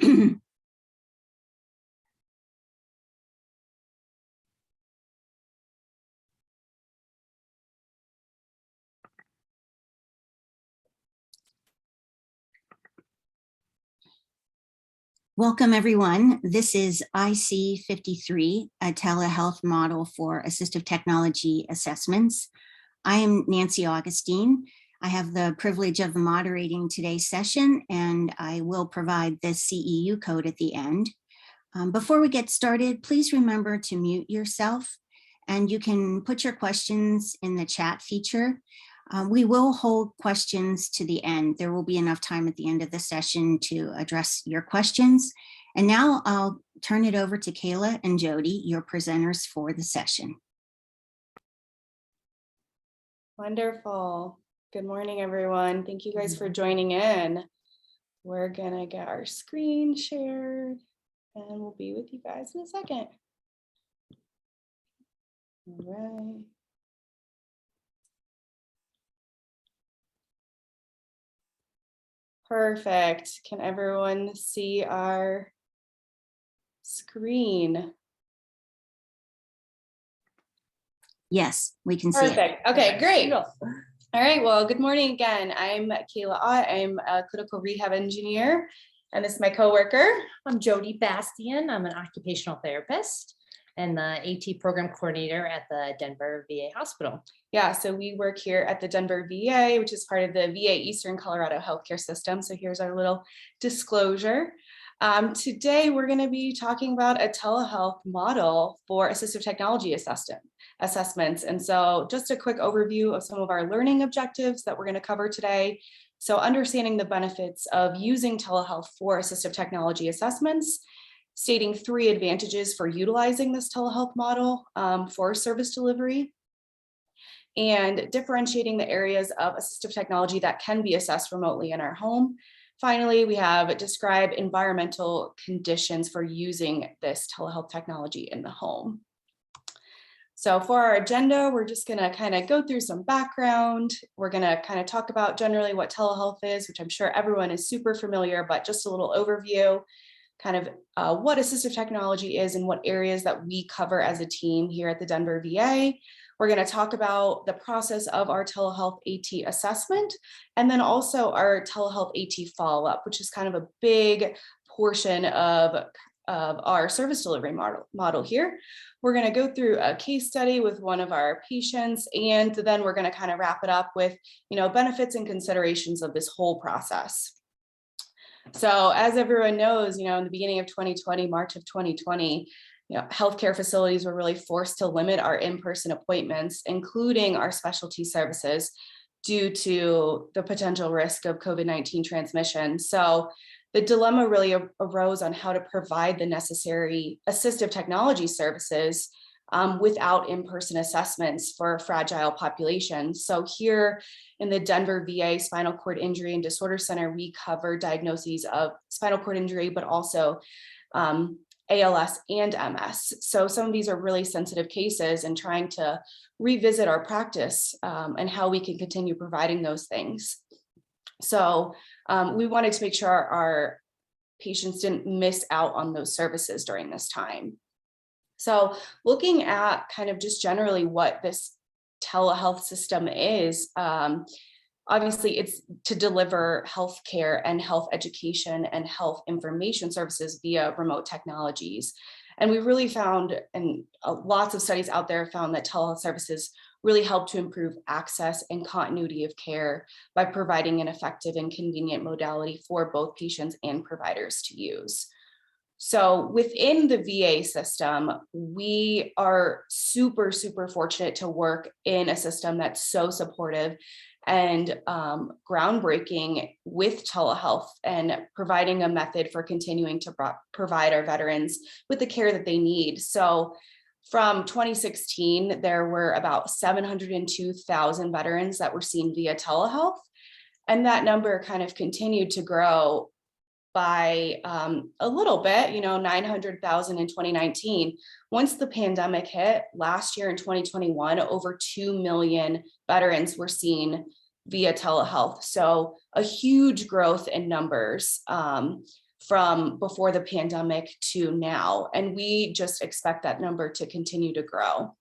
Welcome, everyone. This is IC53, a telehealth model for assistive technology assessments. I am Nancy Augustine. I have the privilege of moderating today's session, and I will provide the CEU code at the end. Before we get started, please remember to mute yourself, and you can put your questions in the chat feature. We will hold questions to the end. There will be enough time at the end of the session to address your questions. And now I'll turn it over to Kaila and Jody, your presenters for the session. Wonderful. Good morning, everyone. Thank you guys for joining in. We're gonna get our screen shared and we'll be with you guys in a second. All right. Perfect. Can everyone see our screen? Yes, we can see it. Perfect. Okay, great. All right, well, good morning again. I'm Kaila. I'm a clinical rehab engineer, and this is my coworker. I'm Jody Bastien. I'm an occupational therapist and the AT program coordinator at the Denver VA Hospital. Yeah, so we work here at the Denver VA, which is part of the VA Eastern Colorado healthcare system. So here's our little disclosure. Today, we're going to be talking about a telehealth model for assistive technology assessments. And so just a quick overview of some of our learning objectives that we're going to cover today. So understanding the benefits of using telehealth for assistive technology assessments, stating 3 advantages for utilizing this telehealth model for service delivery, and differentiating the areas of assistive technology that can be assessed remotely in our home. Finally, we have describe environmental conditions for using this telehealth technology in the home. So for our agenda, we're just going to kind of go through some background. We're going to kind of talk about generally what telehealth is, which I'm sure everyone is super familiar, but just a little overview, kind of what assistive technology is and what areas that we cover as a team here at the Denver VA. We're going to talk about the process of our telehealth AT assessment, and then also our telehealth AT follow-up, which is kind of a big portion of our service delivery model here. We're going to go through a case study with one of our patients, and then we're going to kind of wrap it up with, benefits and considerations of this whole process. So as everyone knows, in the beginning of 2020, March of 2020, healthcare facilities were really forced to limit our in-person appointments, including our specialty services, due to the potential risk of COVID-19 transmission. So the dilemma really arose on how to provide the necessary assistive technology services without in-person assessments for fragile populations. So here in the Denver VA Spinal Cord Injury and Disorder Center, we cover diagnoses of spinal cord injury, but also ALS and MS. So some of these are really sensitive cases, and trying to revisit our practice and how we can continue providing those things. So we wanted to make sure our patients didn't miss out on those services during this time. So looking at kind of just generally what this telehealth system is, obviously it's to deliver healthcare and health education and health information services via remote technologies. And we really found, and lots of studies out there found, that telehealth services really help to improve access and continuity of care by providing an effective and convenient modality for both patients and providers to use. So within the VA system, we are super, super fortunate to work in a system that's so supportive and groundbreaking with telehealth and providing a method for continuing to provide our veterans with the care that they need. So from 2016, there were about 702,000 veterans that were seen via telehealth. And that number kind of continued to grow by a little bit, 900,000 in 2019. Once the pandemic hit last year in 2021, over 2 million veterans were seen via telehealth. So a huge growth in numbers from before the pandemic to now, and we just expect that number to continue to grow.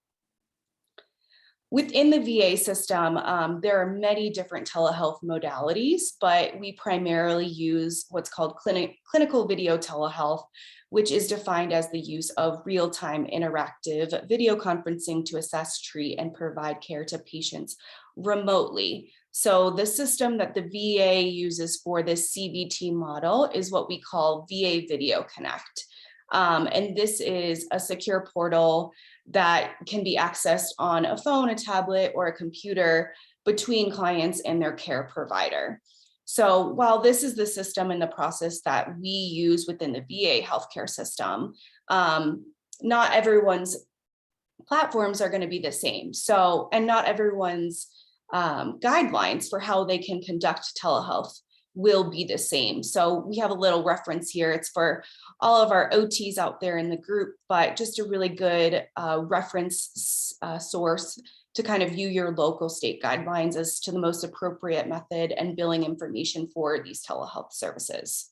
Within the VA system, there are many different telehealth modalities, but we primarily use what's called clinical video telehealth, which is defined as the use of real-time interactive video conferencing to assess, treat, and provide care to patients remotely. So the system that the VA uses for this CVT model is what we call VA Video Connect. And this is a secure portal that can be accessed on a phone, a tablet, or a computer between clients and their care provider. So while this is the system and the process that we use within the VA healthcare system, not everyone's platforms are going to be the same. So, and not everyone's guidelines for how they can conduct telehealth will be the same. So we have a little reference here. It's for all of our OTs out there in the group, but just a really good reference source to kind of view your local state guidelines as to the most appropriate method and billing information for these telehealth services.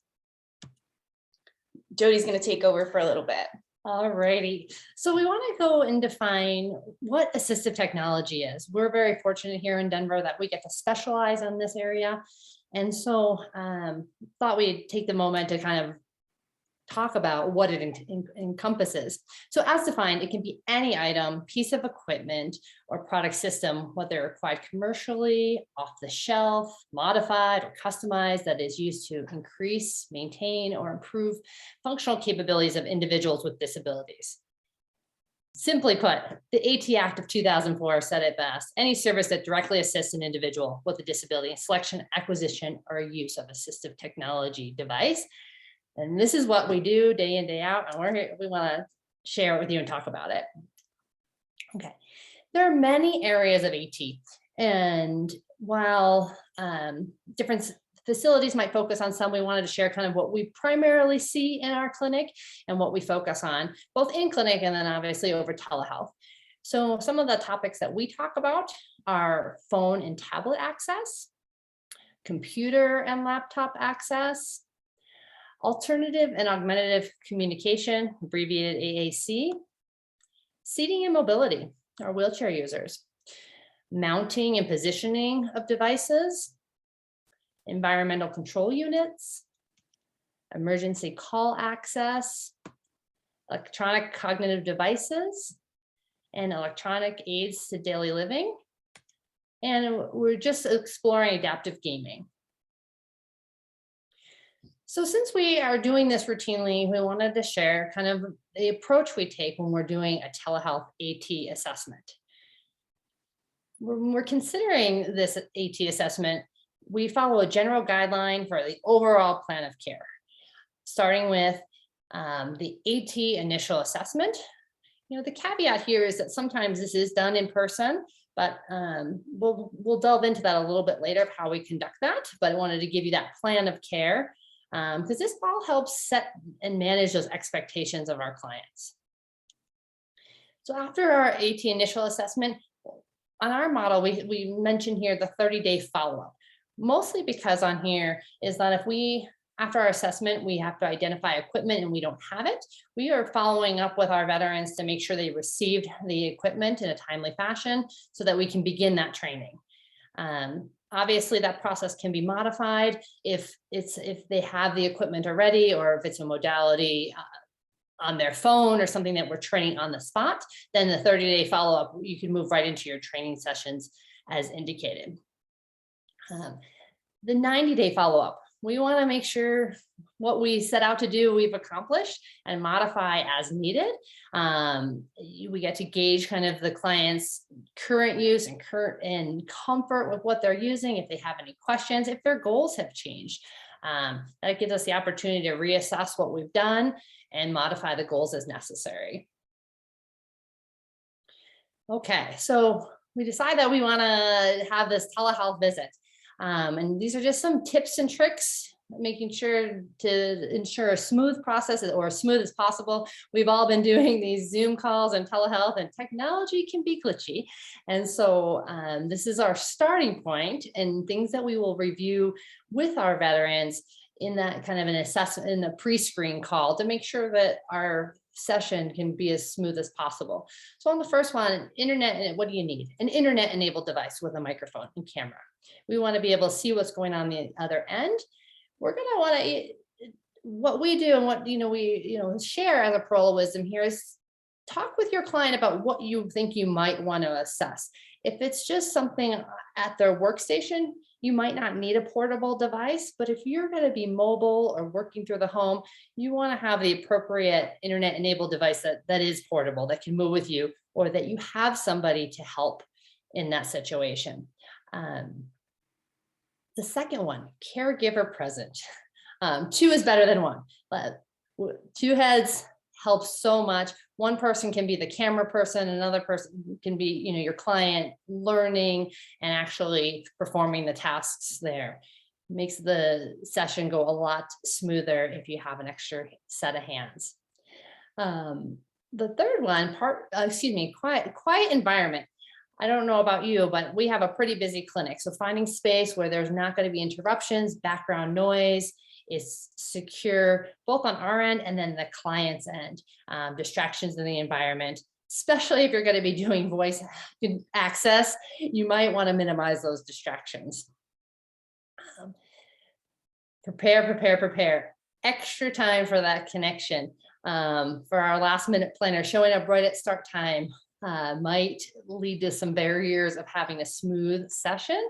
Jody's going to take over for a little bit. All righty. So we want to go and define what assistive technology is. We're very fortunate here in Denver that we get to specialize in this area. And so thought we'd take the moment to kind of talk about what it encompasses. So as defined, it can be any item, piece of equipment, or product system, whether acquired commercially, off the shelf, modified, or customized, that is used to increase, maintain, or improve functional capabilities of individuals with disabilities. Simply put, the AT Act of 2004 said it best: any service that directly assists an individual with a disability in selection, acquisition, or use of assistive technology device. And this is what we do day in, day out, and we want to share it with you and talk about it. Okay, there are many areas of AT, and while different facilities might focus on some, we wanted to share kind of what we primarily see in our clinic and what we focus on, both in clinic and then obviously over telehealth. So some of the topics that we talk about are phone and tablet access, computer and laptop access, alternative and augmentative communication, abbreviated AAC, seating and mobility, our wheelchair users, mounting and positioning of devices, environmental control units, emergency call access, electronic cognitive devices, and electronic aids to daily living. And we're just exploring adaptive gaming. So since we are doing this routinely, we wanted to share kind of the approach we take when we're doing a telehealth AT assessment. When we're considering this AT assessment, we follow a general guideline for the overall plan of care, starting with the AT initial assessment. You know, the caveat here is that sometimes this is done in person, but we'll delve into that a little bit later of how we conduct that. But I wanted to give you that plan of care because this all helps set and manage those expectations of our clients. So after our AT initial assessment, on our model, we mentioned here the 30-day follow-up. Mostly because on here is that if we, after our assessment, we have to identify equipment and we don't have it, we are following up with our veterans to make sure they received the equipment in a timely fashion so that we can begin that training. Obviously, that process can be modified if they have the equipment already, or if it's a modality on their phone or something that we're training on the spot, then the 30-day follow-up, you can move right into your training sessions as indicated. The 90-day follow-up, we want to make sure what we set out to do, we've accomplished and modify as needed. We get to gauge kind of the client's current use and comfort with what they're using, if they have any questions, if their goals have changed. That gives us the opportunity to reassess what we've done and modify the goals as necessary. Okay, so we decide that we want to have this telehealth visit. And these are just some tips and tricks, making sure to ensure a smooth process, or as smooth as possible. We've all been doing these Zoom calls and telehealth, and technology can be glitchy. And so this is our starting point, and things that we will review with our veterans in that kind of an assessment, in a pre-screen call, to make sure that our session can be as smooth as possible. So on the first one, internet, what do you need? An internet enabled device with a microphone and camera. We want to be able to see what's going on the other end. We're going to want to, what we do and what, we share as a pearl of wisdom here is talk with your client about what you think you might want to assess. If it's just something at their workstation, you might not need a portable device, but if you're going to be mobile or working through the home, you want to have the appropriate internet enabled device that is portable, that can move with you, or that you have somebody to help in that situation. The second one, caregiver present. 2 is better than 1, but 2 heads helps so much. One person can be the camera person, another person can be, your client learning and actually performing the tasks there. Makes the session go a lot smoother if you have an extra set of hands. The third one, quiet environment. I don't know about you, but we have a pretty busy clinic. So finding space where there's not going to be interruptions, background noise, is secure, both on our end and then the client's end. Distractions in the environment, especially if you're going to be doing voice access, you might want to minimize those distractions. Prepare. Extra time for that connection. For our last minute planner, showing up right at start time might lead to some barriers of having a smooth session.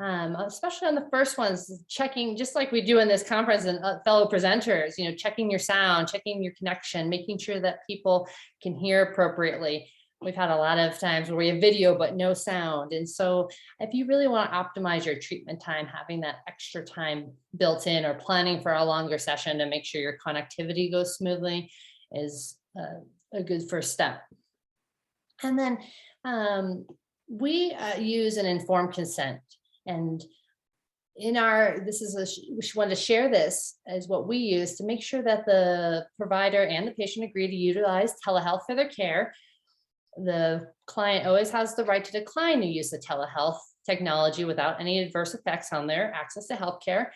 Especially on the first ones, checking, just like we do in this conference and fellow presenters, checking your sound, checking your connection, making sure that people can hear appropriately. We've had a lot of times where we have video, but no sound. And so if you really want to optimize your treatment time, having that extra time built in or planning for a longer session to make sure your connectivity goes smoothly is a good first step. And then we use an informed consent. And in we wanted to share this as what we use to make sure that the provider and the patient agree to utilize telehealth for their care. The client always has the right to decline to use the telehealth technology without any adverse effects on their access to healthcare.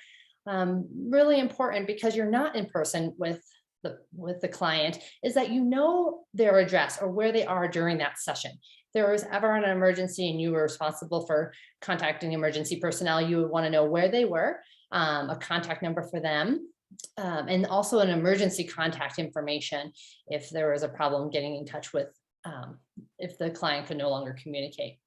Really important, because you're not in person with the client, is that their address or where they are during that session. If there was ever an emergency and you were responsible for contacting emergency personnel, you would want to know where they were, a contact number for them, and also an emergency contact information if there was a problem getting in touch with, if the client could no longer communicate.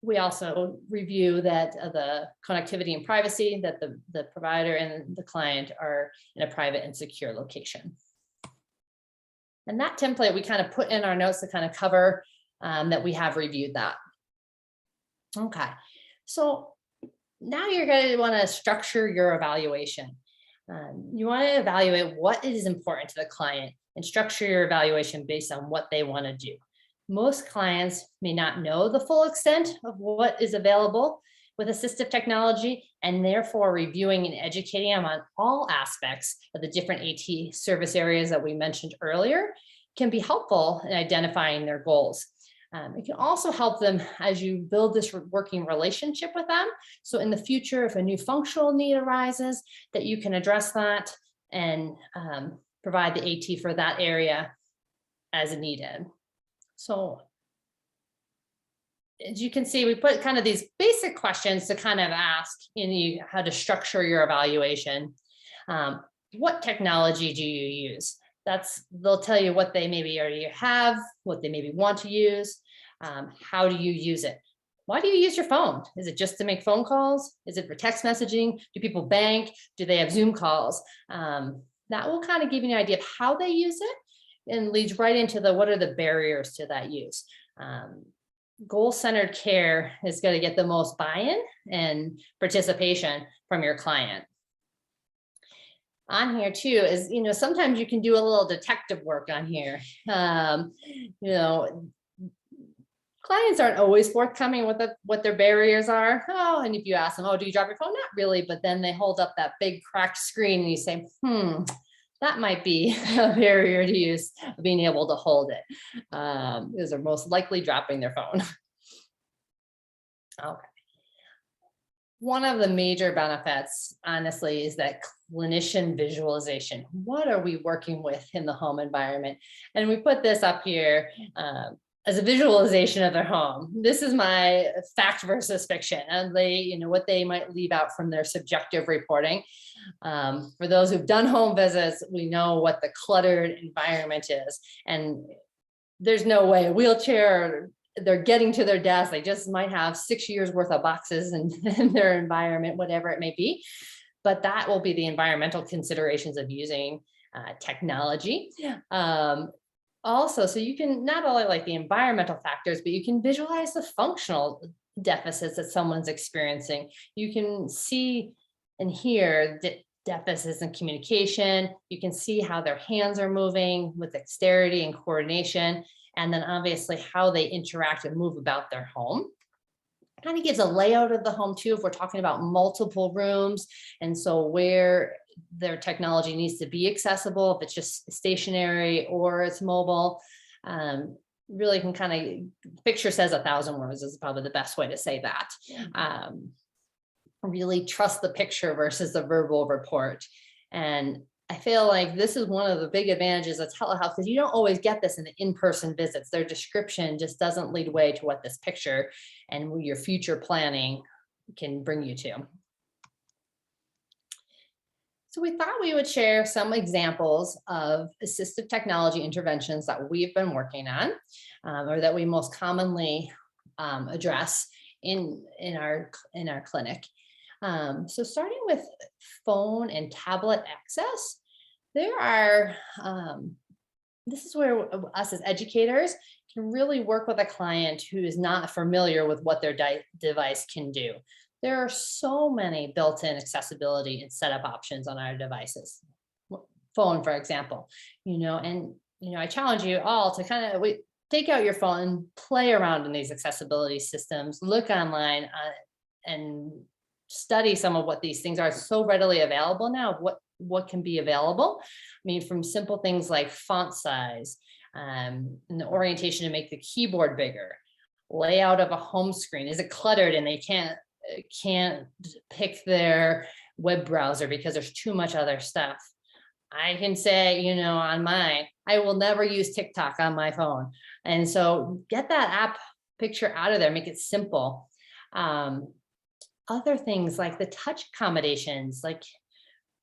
We also review that the connectivity and privacy, that the provider and the client are in a private and secure location. And that template we kind of put in our notes to kind of cover that we have reviewed that. Okay, so now you're going to want to structure your evaluation. You want to evaluate what is important to the client and structure your evaluation based on what they want to do. Most clients may not know the full extent of what is available with assistive technology, and therefore reviewing and educating them on all aspects of the different AT service areas that we mentioned earlier can be helpful in identifying their goals. It can also help them as you build this working relationship with them. So in the future, if a new functional need arises, that you can address that and provide the AT for that area as needed. So as you can see, we put kind of these basic questions to kind of ask how to structure your evaluation. What technology do you use? They'll tell you what they maybe already have, what they maybe want to use. How do you use it? Why do you use your phone? Is it just to make phone calls? Is it for text messaging? Do people bank? Do they have Zoom calls? That will kind of give you an idea of how they use it, and leads right into what are the barriers to that use. Goal-centered care is going to get the most buy-in and participation from your client. On here too is, sometimes you can do a little detective work on here. Clients aren't always forthcoming with what their barriers are. Oh, and if you ask them, do you drop your phone? Not really, but then they hold up that big cracked screen and you say, that might be a barrier to use, being able to hold it. Because they're most likely dropping their phone. Okay. one of the major benefits, honestly, is that clinician visualization. What are we working with in the home environment? And we put this up here as a visualization of their home. This is my fact versus fiction, and what they might leave out from their subjective reporting. For those who've done home visits, we know what the cluttered environment is, and there's no way a wheelchair, they're getting to their desk, they just might have 6 years worth of boxes in their environment, whatever it may be. But that will be the environmental considerations of using technology. Also, so you can not only like the environmental factors, but you can visualize the functional deficits that someone's experiencing. You can see and hear the deficits in communication. You can see how their hands are moving with dexterity and coordination, and then obviously how they interact and move about their home. Kind of gives a layout of the home too, if we're talking about multiple rooms, and so where their technology needs to be accessible, if it's just stationary or it's mobile. Really can kind of, picture says 1,000 words is probably the best way to say that. Really trust the picture versus the verbal report. And I feel like this is one of the big advantages of telehealth, because you don't always get this in the in-person visits. Their description just doesn't lead way to what this picture and your future planning can bring you to. So we thought we would share some examples of assistive technology interventions that we've been working on, or that we most commonly address in our clinic. So starting with phone and tablet access, there are, this is where us as educators can really work with a client who is not familiar with what their device can do. There are so many built-in accessibility and setup options on our devices. Phone, for example, I challenge you all to kind of take out your phone and play around in these accessibility systems, look online and study some of what these things are. So readily available now, what can be available. I mean, from simple things like font size, and the orientation to make the keyboard bigger, layout of a home screen. Is it cluttered and they can't pick their web browser because there's too much other stuff? I can say, on mine, I will never use TikTok on my phone. And so get that app picture out of there, make it simple. Other things like the touch accommodations, like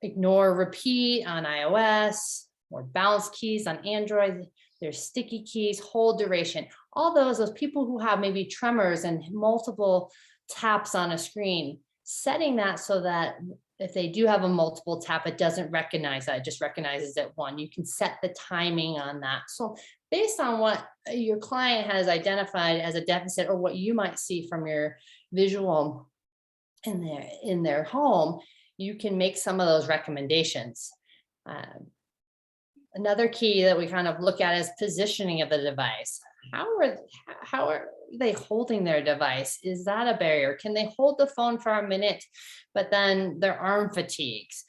ignore repeat on iOS or bounce keys on Android. There's sticky keys, hold duration, all those people who have maybe tremors and multiple taps on a screen, setting that so that if they do have a multiple tap, it doesn't recognize that, it just recognizes it one. You can set the timing on that. So based on what your client has identified as a deficit, or what you might see from your visual in their home, you can make some of those recommendations. Another key that we kind of look at is positioning of the device. How are they holding their device? Is that a barrier? Can they hold the phone for a minute, but then their arm fatigues?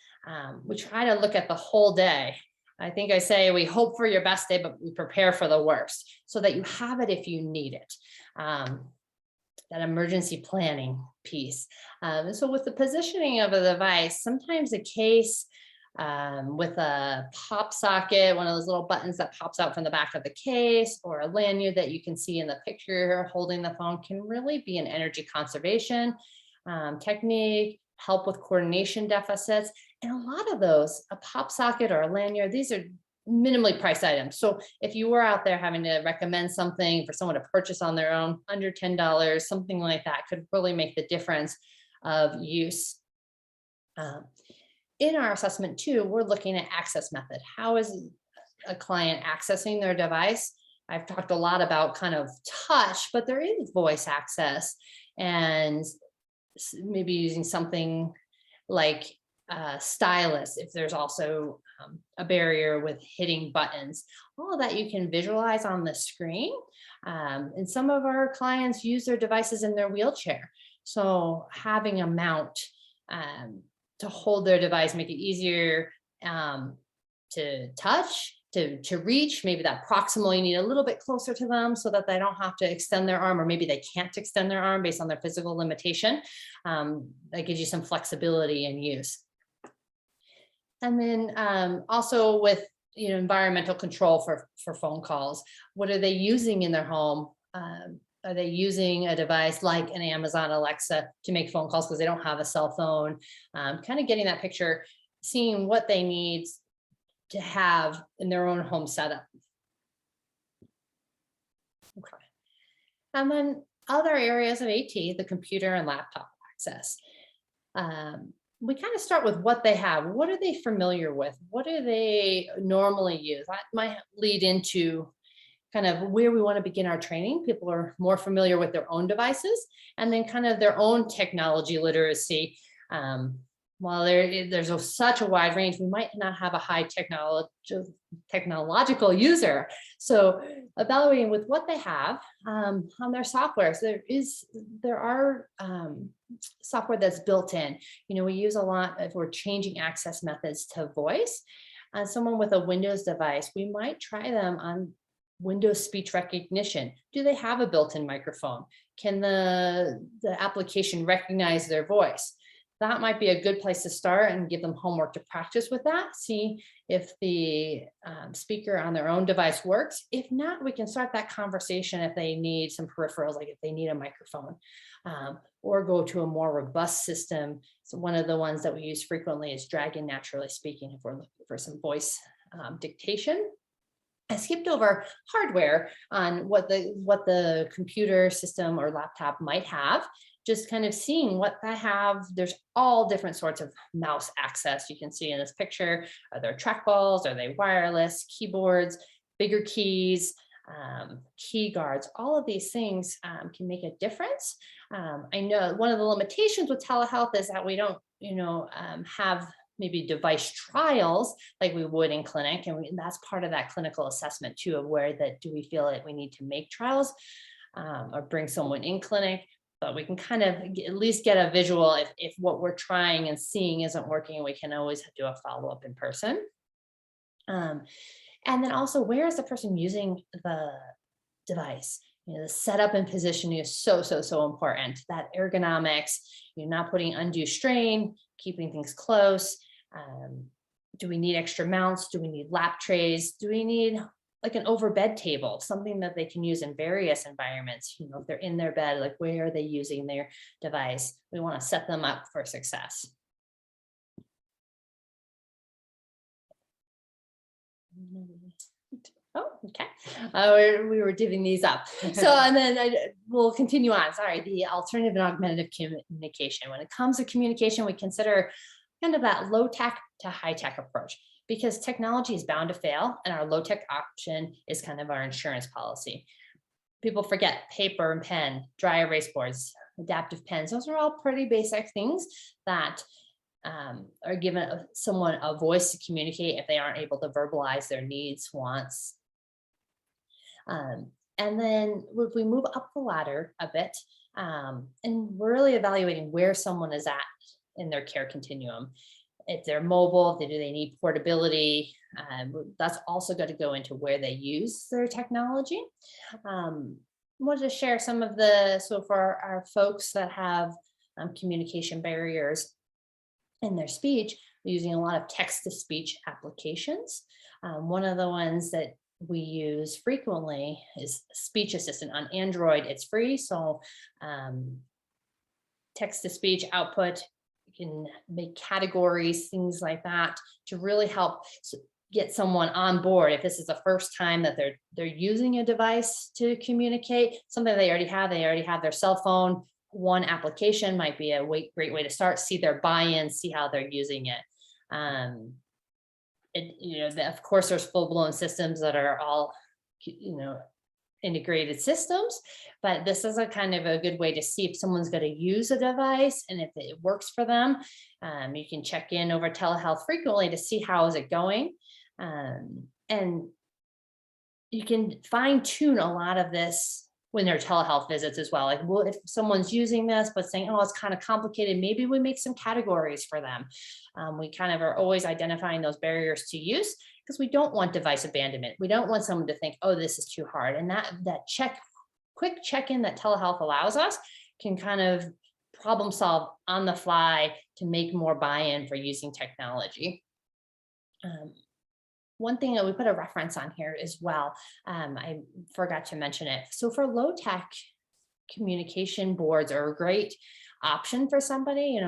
We try to look at the whole day. I think I say we hope for your best day, but we prepare for the worst, so that you have it if you need it. That emergency planning piece. And so with the positioning of a device, sometimes a case with a pop socket, one of those little buttons that pops out from the back of the case, or a lanyard that you can see in the picture holding the phone, can really be an energy conservation technique, help with coordination deficits. And a lot of those, a pop socket or a lanyard, these are minimally priced items. So if you were out there having to recommend something for someone to purchase on their own, under $10, something like that could really make the difference of use. In our assessment too, we're looking at access method. How is a client accessing their device? I've talked a lot about kind of touch, but there is voice access, and maybe using something like stylus, if there's also a barrier with hitting buttons. All of that you can visualize on the screen. And some of our clients use their devices in their wheelchair. So having a mount to hold their device, make it easier to touch to reach. Maybe that proximal, you need a little bit closer to them so that they don't have to extend their arm, or maybe they can't extend their arm based on their physical limitation. That gives you some flexibility in use. And then also with environmental control for phone calls, what are they using in their home? Are they using a device like an Amazon Alexa to make phone calls because they don't have a cell phone? Kind of getting that picture, seeing what they need to have in their own home setup. Okay. And then other areas of AT, the computer and laptop access. We kind of start with what they have. What are they familiar with? What do they normally use? That might lead into kind of where we want to begin our training. People are more familiar with their own devices, and then kind of their own technology literacy. While there's such a wide range, we might not have a high technological user. So evaluating with what they have on their software. So there are software that's built in. We use a lot if we're changing access methods to voice. Someone with a Windows device, we might try them on Windows speech recognition. Do they have a built-in microphone? Can the application recognize their voice? That might be a good place to start and give them homework to practice with that. See if the speaker on their own device works. If not, we can start that conversation if they need some peripherals, like if they need a microphone, or go to a more robust system. So one of the ones that we use frequently is Dragon Naturally Speaking if we're looking for some voice dictation. I skipped over hardware on what the computer system or laptop might have. Just kind of seeing what they have. There's all different sorts of mouse access you can see in this picture. Are there trackballs? Are they wireless? Keyboards, bigger keys, key guards? All of these things can make a difference. I know one of the limitations with telehealth is that we don't, have maybe device trials like we would in clinic, and that's part of that clinical assessment too, of where do we feel that we need to make trials or bring someone in clinic. But we can kind of at least get a visual if what we're trying and seeing isn't working. We can always do a follow-up in person. And then also, where is the person using the device? The setup and positioning is so important. That ergonomics, you're not putting undue strain, keeping things close. Do we need extra mounts? Do we need lap trays? Do we need like an over bed table, something that they can use in various environments? If they're in their bed, like where are they using their device? We want to set them up for success. Oh, okay. We were divvying these up. So, and then we'll continue on. Sorry, the alternative and augmentative communication. When it comes to communication, we consider kind of that low tech to high tech approach, because technology is bound to fail, and our low tech option is kind of our insurance policy. People forget paper and pen, dry erase boards, adaptive pens. Those are all pretty basic things that are given someone a voice to communicate if they aren't able to verbalize their needs, wants. And then if we move up the ladder a bit, and we're really evaluating where someone is at in their care continuum. If they're mobile, do they need portability? That's also going to go into where they use their technology. I wanted to share some of so for our folks that have communication barriers in their speech, we're using a lot of text-to-speech applications. One of the ones that we use frequently is Speech Assistant on Android. It's free, so text-to-speech output, you can make categories, things like that, to really help get someone on board. If this is the first time that they're using a device to communicate, something they already have their cell phone. One application might be a great way to start, see their buy-in, see how they're using it. Of course, there's full-blown systems that are all, integrated systems, but this is a kind of a good way to see if someone's going to use a device and if it works for them. You can check in over telehealth frequently to see how is it going. And you can fine tune a lot of this when they're telehealth visits as well. Like, well, if someone's using this, but saying, oh, it's kind of complicated, maybe we make some categories for them. We kind of are always identifying those barriers to use because we don't want device abandonment. We don't want someone to think, oh, this is too hard. And that quick check-in that telehealth allows us can kind of problem solve on the fly to make more buy-in for using technology. One thing that we put a reference on here as well, I forgot to mention it. So for low tech communication boards are a great option for somebody,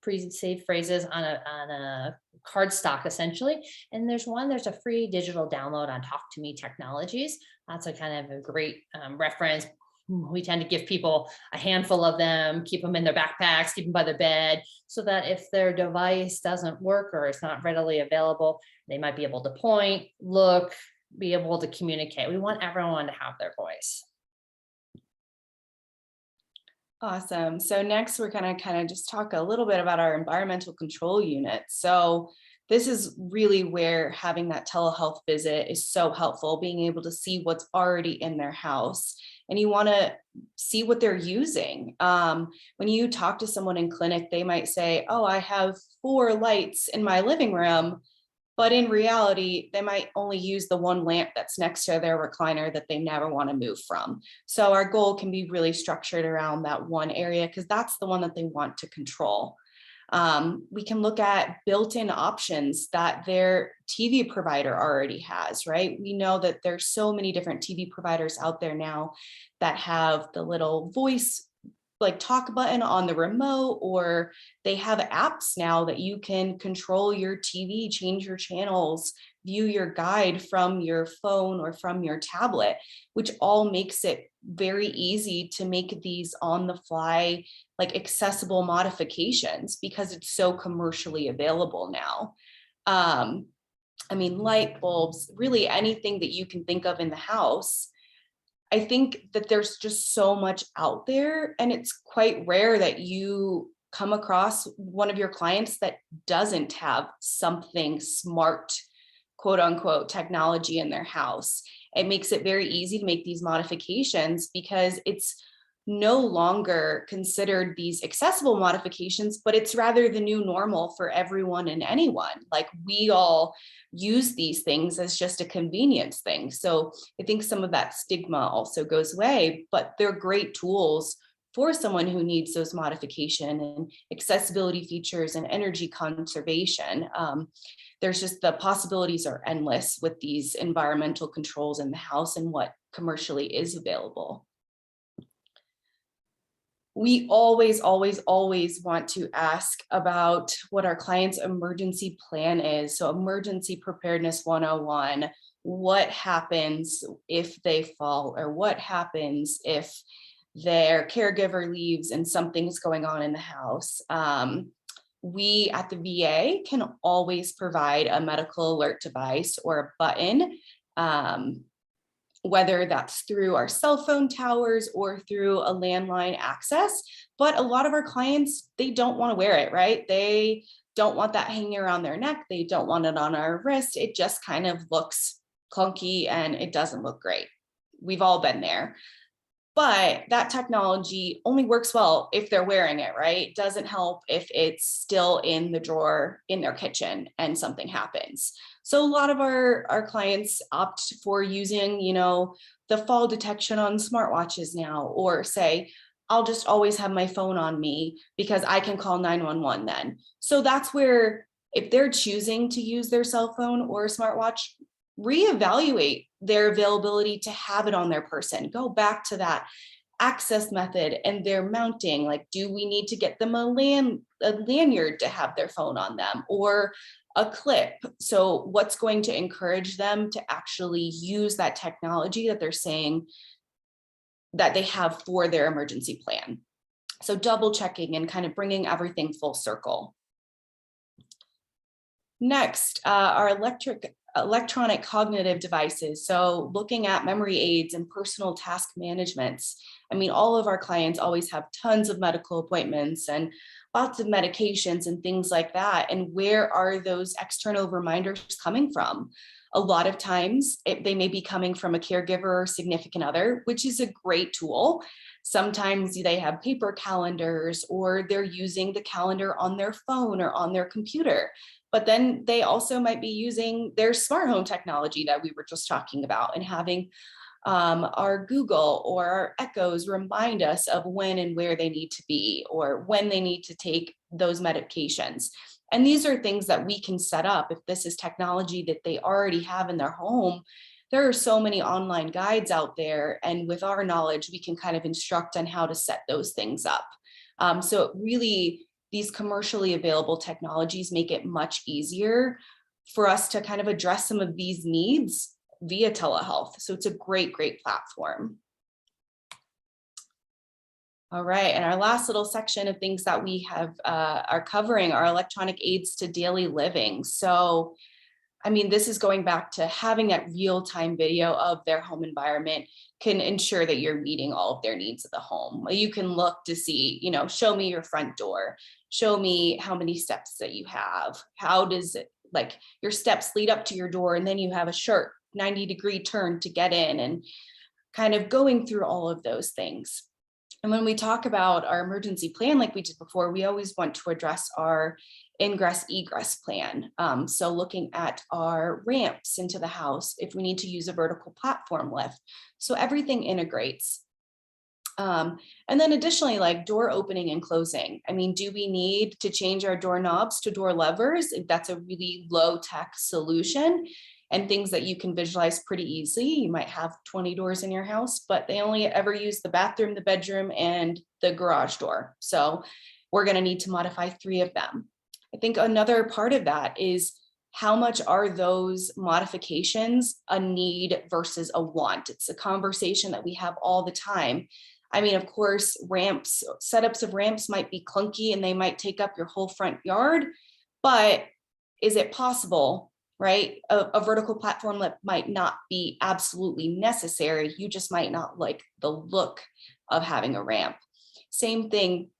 pre-saved phrases on a card stock essentially. And there's a free digital download on Talk to Me Technologies. That's a kind of a great reference. We tend to give people a handful of them, keep them in their backpacks, keep them by the bed, so that if their device doesn't work or it's not readily available, they might be able to point, look, be able to communicate. We want everyone to have their voice. Awesome. So next we're going to kind of just talk a little bit about our environmental control unit. So this is really where having that telehealth visit is so helpful, being able to see what's already in their house. And you want to see what they're using. When you talk to someone in clinic, they might say, oh, I have 4 lights in my living room. But in reality, they might only use the one lamp that's next to their recliner that they never want to move from. So our goal can be really structured around that one area because that's the one that they want to control. We can look at built-in options that their TV provider already has, right? We know that there's so many different TV providers out there now that have the little voice like talk button on the remote, or they have apps now that you can control your TV, change your channels, view your guide from your phone or from your tablet, which all makes it very easy to make these on the fly, like accessible modifications because it's so commercially available now. Light bulbs, really anything that you can think of in the house. I think that there's just so much out there, and it's quite rare that you come across one of your clients that doesn't have something smart, quote unquote, technology in their house. It makes it very easy to make these modifications because it's no longer considered these accessible modifications, but it's rather the new normal for everyone and anyone. Like we all use these things as just a convenience thing. So I think some of that stigma also goes away, but they're great tools for someone who needs those modification and accessibility features and energy conservation. There's just the possibilities are endless with these environmental controls in the house and what commercially is available. We always want to ask about what our client's emergency plan is. So Emergency Preparedness 101, what happens if they fall, or what happens if their caregiver leaves and something's going on in the house. We at the VA can always provide a medical alert device or a button, whether that's through our cell phone towers or through a landline access. But a lot of our clients, they don't want to wear it, right? They don't want that hanging around their neck. They don't want it on our wrist. It just kind of looks clunky and it doesn't look great. We've all been there. But that technology only works well if they're wearing it, right? It doesn't help if it's still in the drawer in their kitchen and something happens. So a lot of our clients opt for using, the fall detection on smartwatches now, or say, I'll just always have my phone on me because I can call 911 then. So that's where, if they're choosing to use their cell phone or a smartwatch, reevaluate their availability to have it on their person. Go back to that access method and their mounting. Like, do we need to get them a lanyard to have their phone on them, or a clip? So what's going to encourage them to actually use that technology that they're saying that they have for their emergency plan? So double checking and kind of bringing everything full circle. Next, our electronic cognitive devices. So looking at memory aids and personal task managements. All of our clients always have tons of medical appointments and lots of medications and things like that. And where are those external reminders coming from? A lot of times they may be coming from a caregiver or significant other, which is a great tool. Sometimes they have paper calendars, or they're using the calendar on their phone or on their computer. But then they also might be using their smart home technology that we were just talking about, and having our Google or our Echoes remind us of when and where they need to be, or when they need to take those medications. And these are things that we can set up if this is technology that they already have in their home. There are so many online guides out there, and with our knowledge, we can kind of instruct on how to set those things up. So it really, these commercially available technologies make it much easier for us to kind of address some of these needs via telehealth. So it's a great, great platform. All right, and our last little section of things that we have are covering are electronic aids to daily living. So, I mean, this is going back to having that real-time video of their home environment can ensure that you're meeting all of their needs of the home. You can look to see, you know, show me your front door, show me how many steps that you have. How does it, like, your steps lead up to your door, and then you have a sharp 90-degree turn to get in, and kind of going through all of those things. And when we talk about our emergency plan, like we did before, we always want to address our ingress egress plan. So looking at our ramps into the house, if we need to use a vertical platform lift. So everything integrates. And then additionally, like door opening and closing. I mean, do we need to change our doorknobs to door levers? If that's a really low tech solution, and things that you can visualize pretty easily. You might have 20 doors in your house, but they only ever use the bathroom, the bedroom, and the garage door. So we're going to need to modify 3 of them. I think another part of that is, how much are those modifications a need versus a want? It's a conversation that we have all the time. I mean, of course, ramps, setups of ramps might be clunky and they might take up your whole front yard, but is it possible? Right? A vertical platform lift might not be absolutely necessary. You just might not like the look of having a ramp. Same thing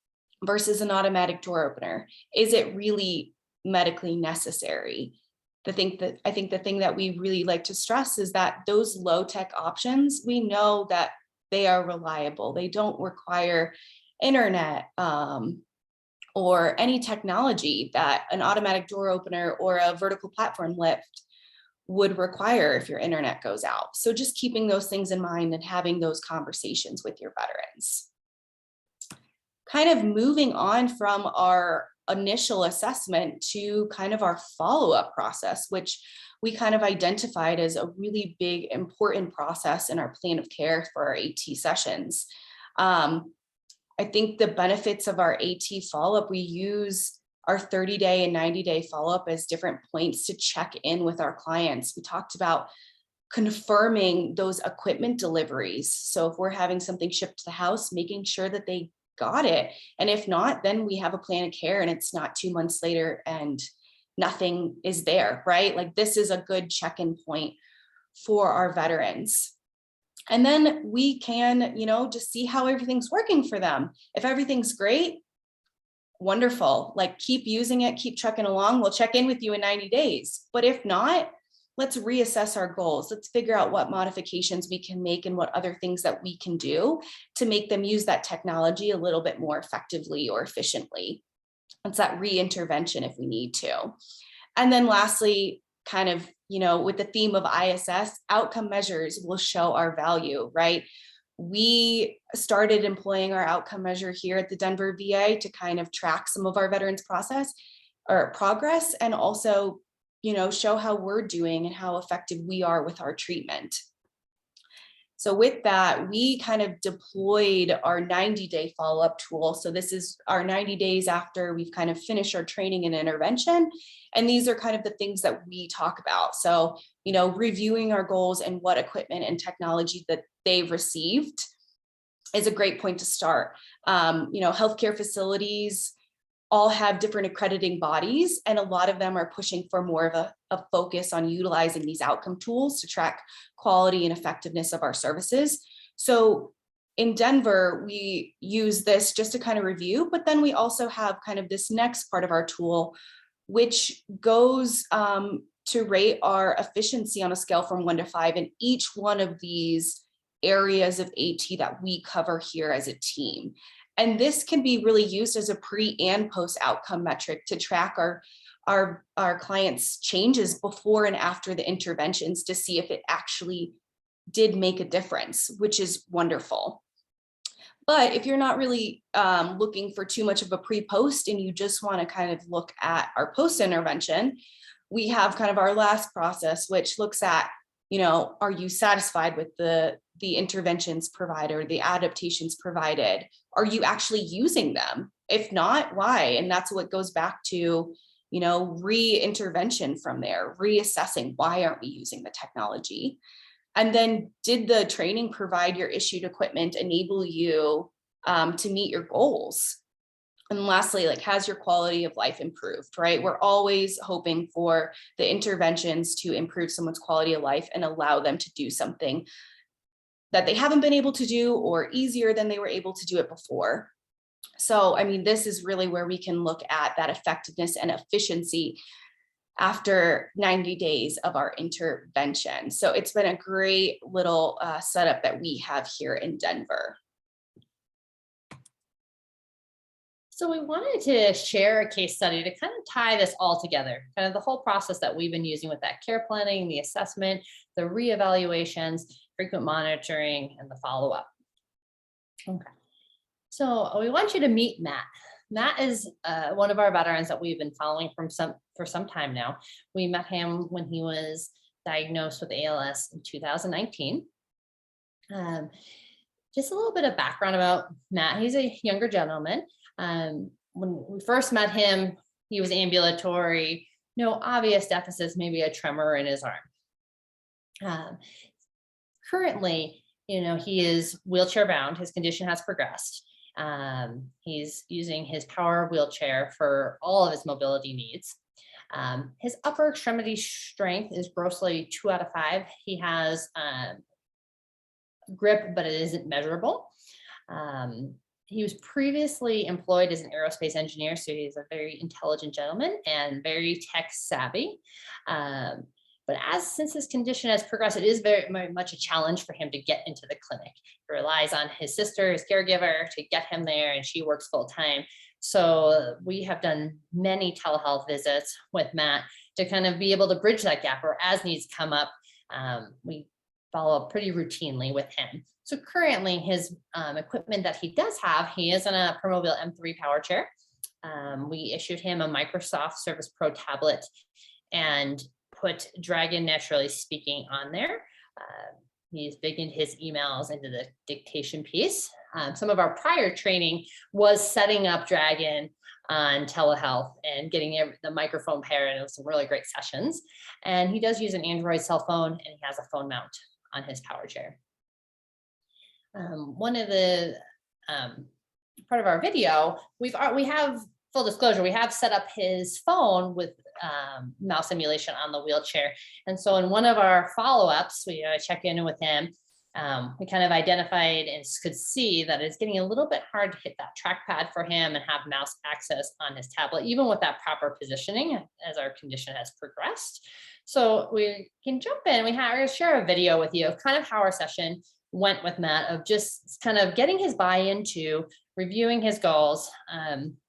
versus an automatic door opener. Is it really medically necessary? I think the thing that we really like to stress is that those low tech options, we know that they are reliable. They don't require internet, or any technology that an automatic door opener or a vertical platform lift would require if your internet goes out. So just keeping those things in mind and having those conversations with your veterans. Kind of moving on from our initial assessment to kind of our follow-up process, which we kind of identified as a really big, important process in our plan of care for our AT sessions. I think the benefits of our AT follow-up, we use our 30-day and 90-day follow-up as different points to check in with our clients. We talked about confirming those equipment deliveries. So if we're having something shipped to the house, making sure that they got it. And if not, then we have a plan of care and it's not 2 months later and nothing is there, right? Like, this is a good check-in point for our veterans. And then we can, you know, just see how everything's working for them. If everything's great, wonderful. Like, keep using it, keep trucking along. We'll check in with you in 90 days. But if not, let's reassess our goals. Let's figure out what modifications we can make and what other things that we can do to make them use that technology a little bit more effectively or efficiently. It's that re-intervention if we need to. And then lastly, kind of, you know, with the theme of ISS, outcome measures will show our value, right? We started employing our outcome measure here at the Denver VA to kind of track some of our veterans process or progress, and also, you know, show how we're doing and how effective we are with our treatment. So with that, we kind of deployed our 90-day follow-up tool. So this is our 90 days after we've kind of finished our training and intervention. And these are kind of the things that we talk about. So, you know, reviewing our goals and what equipment and technology that they've received is a great point to start. You know, healthcare facilities all have different accrediting bodies, and a lot of them are pushing for more of a focus on utilizing these outcome tools to track quality and effectiveness of our services. So in Denver, we use this just to kind of review, but then we also have kind of this next part of our tool, which goes to rate our efficiency on a scale from 1 to 5 in each one of these areas of AT that we cover here as a team. And this can be really used as a pre and post outcome metric to track our clients' changes before and after the interventions to see if it actually did make a difference, which is wonderful. But if you're not really looking for too much of a pre-post and you just want to kind of look at our post-intervention, we have kind of our last process, which looks at, are you satisfied with the interventions provided, the adaptations provided? Are you actually using them? If not, why? And that's what goes back to, re-intervention from there, reassessing why aren't we using the technology? And then did the training provide your issued equipment enable you to meet your goals? And lastly, has your quality of life improved, right? We're always hoping for the interventions to improve someone's quality of life and allow them to do something that they haven't been able to do or easier than they were able to do it before. So, this is really where we can look at that effectiveness and efficiency after 90 days of our intervention. So it's been a great little setup that we have here in Denver. So we wanted to share a case study to kind of tie this all together, kind of the whole process that we've been using with that care planning, the assessment, the reevaluations, frequent monitoring, and the follow-up. Okay. So we want you to meet Matt. Matt is one of our veterans that we've been following for some time now. We met him when he was diagnosed with ALS in 2019. Just a little bit of background about Matt. He's a younger gentleman. When we first met him, he was ambulatory, no obvious deficits, maybe a tremor in his arm. Currently, he is wheelchair bound. His condition has progressed. He's using his power wheelchair for all of his mobility needs. His upper extremity strength is grossly 2 out of 5. He has grip, but it isn't measurable. He was previously employed as an aerospace engineer, so he's a very intelligent gentleman and very tech savvy. But since his condition has progressed, it is very much a challenge for him to get into the clinic. He relies on his sister, his caregiver, to get him there, and she works full time. So we have done many telehealth visits with Matt to kind of be able to bridge that gap, or as needs come up, we follow up pretty routinely with him. So currently his equipment that he does have, he is in a Permobil M3 power chair. We issued him a Microsoft Surface Pro tablet and put Dragon Naturally Speaking on there. He's big into his emails, into the dictation piece. Some of our prior training was setting up Dragon on telehealth and getting the microphone paired, and it was some really great sessions. And he does use an Android cell phone, and he has a phone mount on his power chair. One of the part of our video, we have full disclosure, we have set up his phone with mouse simulation on the wheelchair. And so in one of our follow-ups, we check in with him. We kind of identified and could see that it's getting a little bit hard to hit that trackpad for him and have mouse access on his tablet, even with that proper positioning as our condition has progressed. So we can jump in. We're going to share a video with you of kind of how our session went with Matt, of just kind of getting his buy-in to reviewing his goals,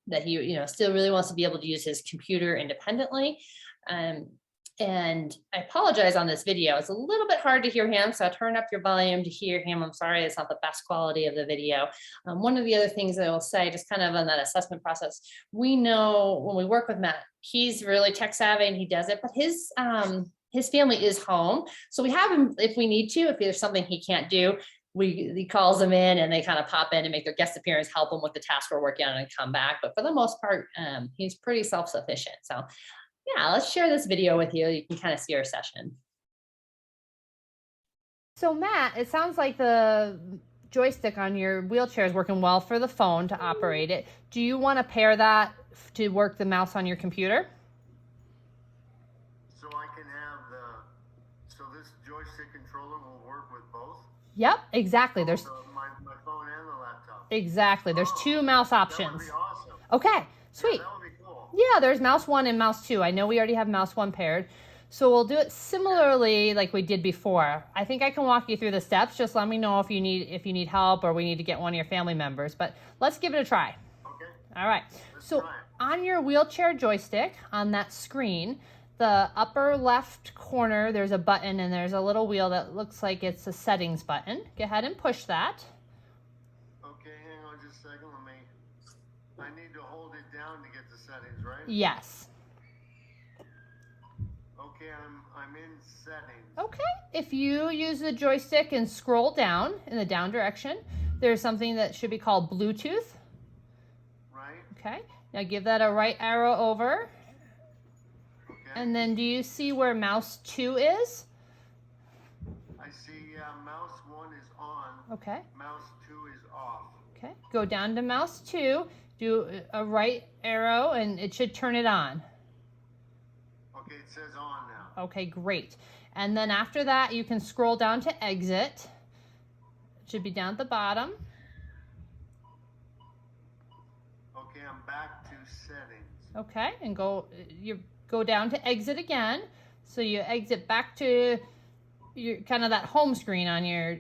that he still really wants to be able to use his computer independently. And I apologize on this video. It's a little bit hard to hear him, so I turn up your volume to hear him. I'm sorry, it's not the best quality of the video. One of the other things that I will say, just kind of on that assessment process, we know when we work with Matt, he's really tech savvy and he does it, but his family is home. So we have him, if we need to, if there's something he can't do, he calls them in and they kind of pop in and make their guest appearance, help him with the task we're working on and come back. But for the most part, he's pretty self-sufficient. So yeah, let's share this video with you. You can kind of see our session. So Matt, it sounds like the joystick on your wheelchair is working well for the phone to operate it. Do you want to pair that to work the mouse on your computer? So I can have so this joystick controller will work with both? Yep, exactly. There's my phone and the laptop. Exactly. There's two mouse options. That would be awesome. Okay, sweet. Yeah, that would be cool. Yeah, there's mouse 1 and mouse 2. I know we already have mouse 1 paired. So we'll do it similarly like we did before. I think I can walk you through the steps. Just let me know if you need help or we need to get one of your family members. But let's give it a try. Okay. All right. Let's So try it. on your wheelchair joystick on that screen, the upper left corner, there's a button and there's a little wheel that looks like it's a settings button. Go ahead and push that. Okay, hang on just a second. I need to hold it down to get the settings, right? Yes. Okay, I'm in settings. Okay. If you use the joystick and scroll down in the down direction, there's something that should be called Bluetooth. Right? Okay. Now give that a right arrow over. Okay. And then do you see where mouse 2 is? I see mouse 1 is on. Okay. Mouse 2 is off. Okay. Go down to mouse 2, do a right arrow, and it should turn it on. Okay, it says on now. Okay, great. And then after that, you can scroll down to exit. It should be down at the bottom. Okay, I'm back to settings. Okay, and go down to exit again. So you exit back to your kind of that home screen on your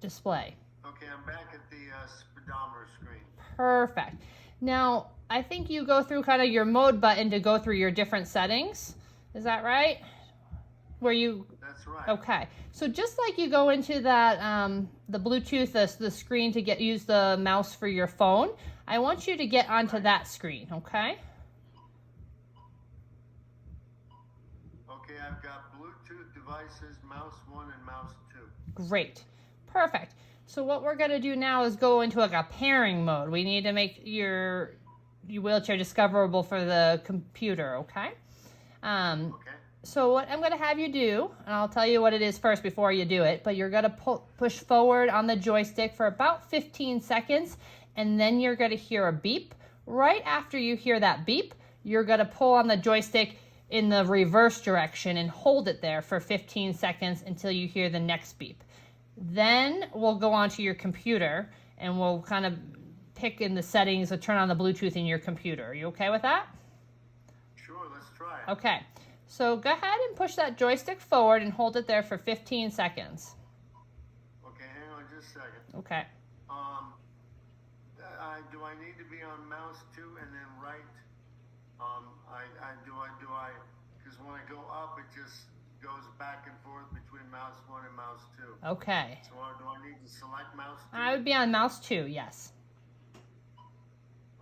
display. Okay, I'm back at the speedometer screen. Perfect. Now, I think you go through kind of your mode button to go through your different settings. Is that right? That's right. Okay. So just like you go into that, the Bluetooth, the screen to use the mouse for your phone, I want you to get onto that screen, okay? Okay, I've got Bluetooth devices, mouse 1 and mouse 2. Great. Perfect. So what we're going to do now is go into like a pairing mode. We need to make your wheelchair discoverable for the computer, okay? Okay. So what I'm going to have you do, and I'll tell you what it is first before you do it, but you're going to push forward on the joystick for about 15 seconds, and then you're going to hear a beep. Right after you hear that beep, you're going to pull on the joystick in the reverse direction and hold it there for 15 seconds until you hear the next beep. Then we'll go onto your computer and we'll kind of pick in the settings to turn on the Bluetooth in your computer. Are you okay with that? Sure, let's try it. Okay. So go ahead and push that joystick forward and hold it there for 15 seconds. Okay, hang on just a second. Okay. Do I need to be on mouse 2 and then right? Because when I go up, it just goes back and forth between mouse 1 and mouse 2. Okay. So do I need to select mouse 2? I would be on mouse 2, yes.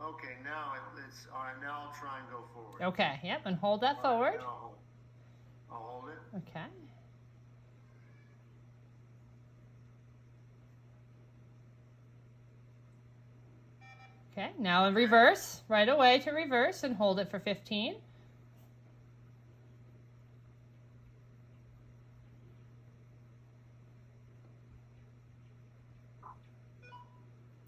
Okay, now it's all right. Now I'll try and go forward. Okay, yep, and hold that All right, forward. now I'll hold it. Okay. Okay, now in reverse, right away to reverse and hold it for 15.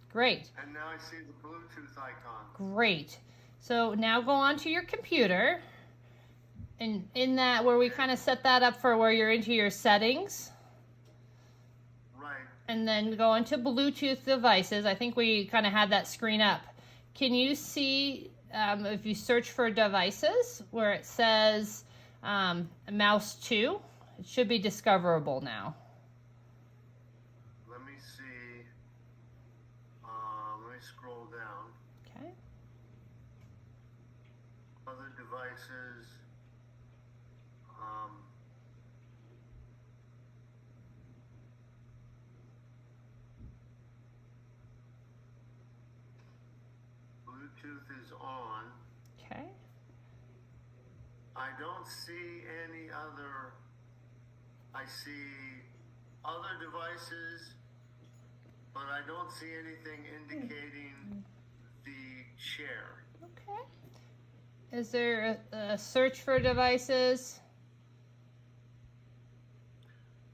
Great. And now I see the Bluetooth icon. Great. So now go on to your computer. And in that, where we kind of set that up for where you're into your settings. Right. And then go into Bluetooth devices. I think we kind of had that screen up. Can you see, if you search for devices, where it says mouse 2, it should be discoverable now. Let me see. Let me scroll down. Okay. Other devices. Bluetooth is on. Okay. I don't see any other. I see other devices, but I don't see anything indicating the chair. Okay. Is there a search for devices?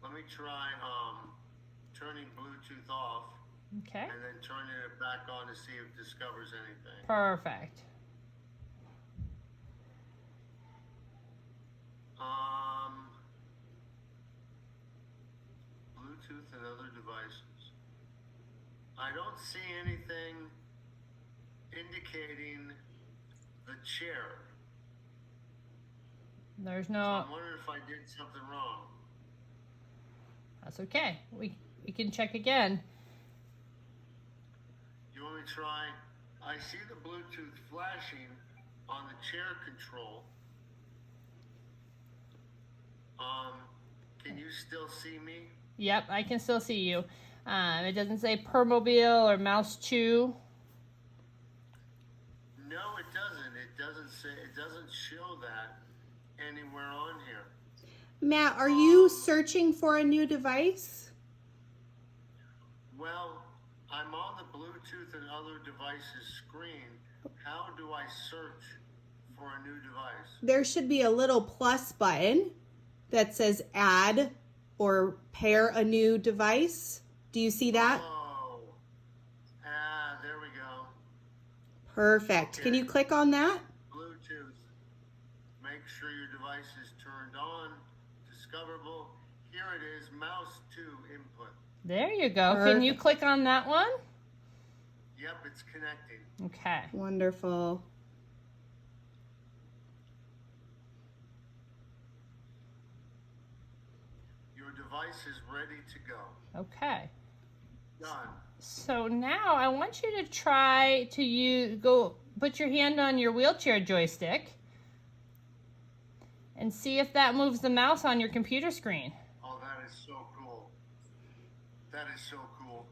Let me try turning Bluetooth off Okay. and then turning it back on to see if it discovers anything. Perfect. Bluetooth and other devices. I don't see anything indicating the chair. There's So no, I'm wondering if I did something wrong. that's okay. We can check again. You want me to try? I see the Bluetooth flashing on the chair control. Can you still see me? Yep, I can still see you. It doesn't say Permobil or Mouse 2. No, it doesn't. It doesn't show that anywhere on here. Matt, are you searching for a new device? Well, I'm on the Bluetooth and other devices screen. How do I search for a new device? There should be a little plus button that says add or pair a new device. Do you see that? Oh, there we go. Perfect. Can you click on that? Bluetooth. Make sure your device is turned on. Discoverable. Here it is, mouse 2 input. There you go. Can you Perfect. click on that one? Yep, it's connecting. Okay. Wonderful. Your device is ready to go. Okay. Done. So now I want you to try to go put your hand on your wheelchair joystick and see if that moves the mouse on your computer screen. Oh, that is so cool. That is so cool.